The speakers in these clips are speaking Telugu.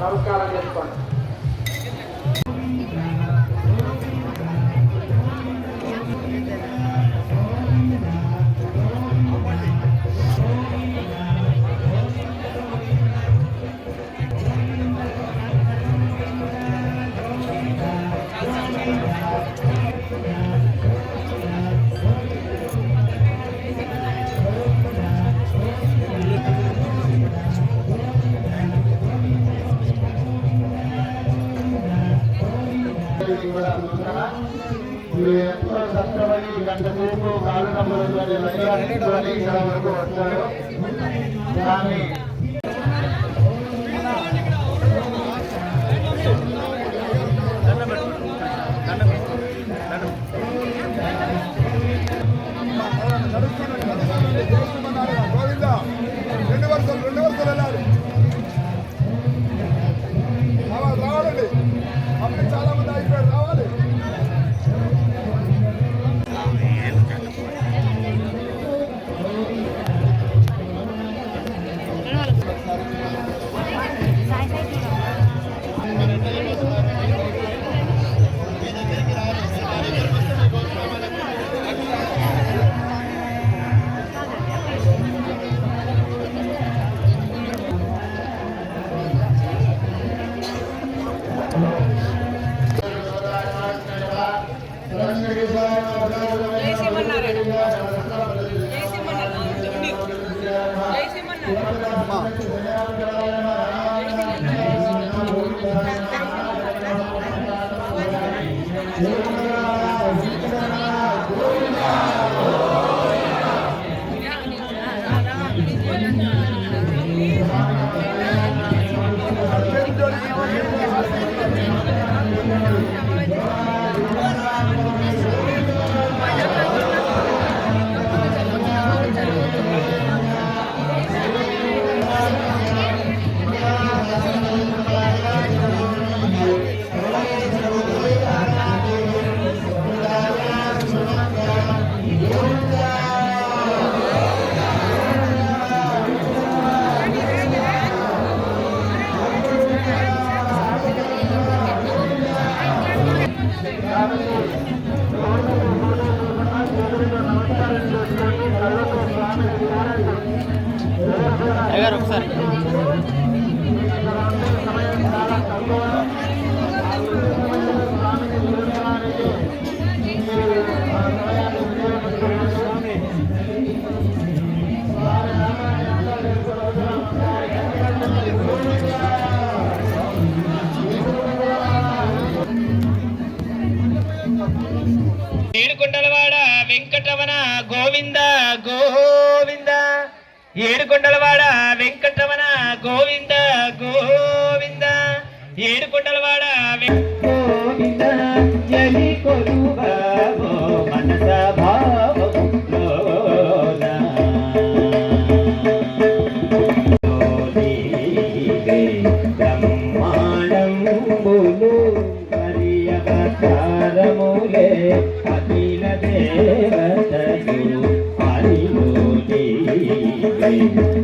నమస్కారం చేసుకోండి. కష్టపడి గంట సేపు కాలు నమ్మలు వరకు వచ్చారు. కానీ రెండు వరుసలు వెళ్ళాలి. రావాలండి, అప్పుడు చాలా మంది అయిపోయారు. రావాలి. ఒకసారి ఏడుకొండలవాడ వెంకటరమణ గోవింద గోవింద. ఏడుకొండలవాడ వెంకటరమణ గోవింద గోవింద. ఏడుకొండలవాడ గోవింద జలి కొలువో మనస భావములోన బ్రహ్మాండంబులు హరియవతారములే అఖిల దేవతలు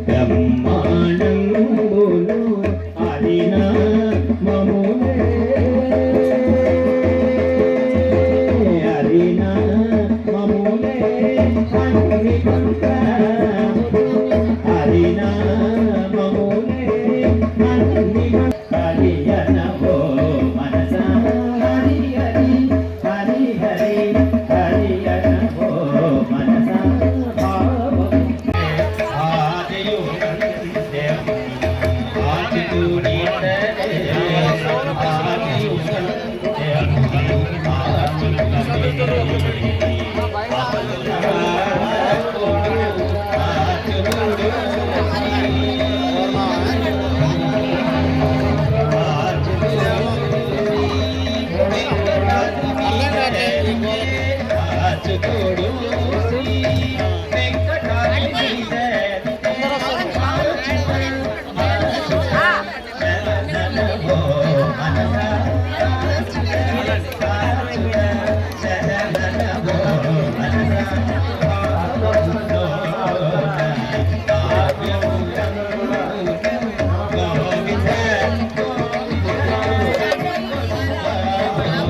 బ్రహ్మాండంబులు హరినామములే హరినామములే అన్ని హరినామములే అన్ని హరియనవో మనస హరి హరి హరి హరి హరియనవో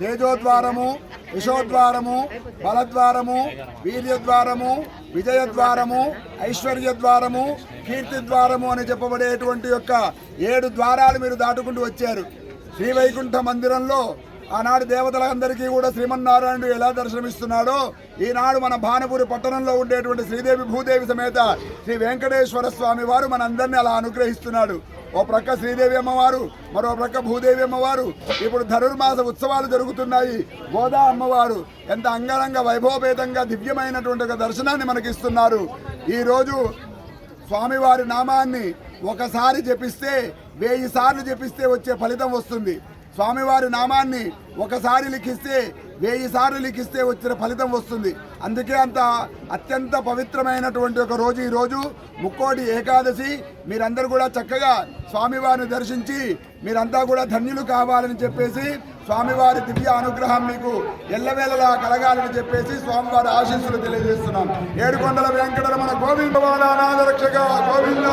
తేజోద్వారము, యశోద్వారము, బలద్వారము, వీర్యద్వారము, విజయద్వారము, ఐశ్వర్యద్వారము, కీర్తిద్వారము అని చెప్పబడేటువంటి యొక్క 7 ద్వారాలు మీరు దాటుకుంటూ వచ్చారు. శ్రీవైకుంఠ మందిరంలో ఆనాడు దేవతలందరికీ కూడా శ్రీమన్నారాయణుడు ఎలా దర్శనమిస్తున్నాడో ఈనాడు మన భానపురి పట్టణంలో ఉండేటువంటి శ్రీదేవి భూదేవి సమేత శ్రీ వెంకటేశ్వర స్వామి వారు మనందరినీ అలా అనుగ్రహిస్తున్నాడు. ఓ ప్రక్క శ్రీదేవి అమ్మవారు, మరో ప్రక్క భూదేవి అమ్మవారు. ఇప్పుడు ధనుర్మాస ఉత్సవాలు జరుగుతున్నాయి. గోదా అమ్మవారు ఎంత అంగరంగ వైభవపేతంగా దివ్యమైనటువంటి ఒక దర్శనాన్ని మనకిస్తున్నారు. ఈరోజు స్వామివారి నామాన్ని ఒకసారి జపిస్తే 1000 సార్లు జపిస్తే వచ్చే ఫలితం వస్తుంది. స్వామివారి నామాన్ని ఒకసారి లిఖిస్తే 1000 సార్లు లిఖిస్తే వచ్చిన ఫలితం వస్తుంది. అందుకే అంత అత్యంత పవిత్రమైనటువంటి ఒక రోజు ఈ రోజు ముక్కోటి ఏకాదశి. మీరందరూ కూడా చక్కగా స్వామివారిని దర్శించి మీరంతా కూడా ధన్యులు కావాలని చెప్పేసి స్వామివారి దివ్య అనుగ్రహం మీకు ఎల్లవేళలా కలగాలని చెప్పేసి స్వామివారి ఆశీస్సులు తెలియజేస్తున్నాం. ఏడుకొండల వెంకటరమణ గోవింద రక్షక గోవింద.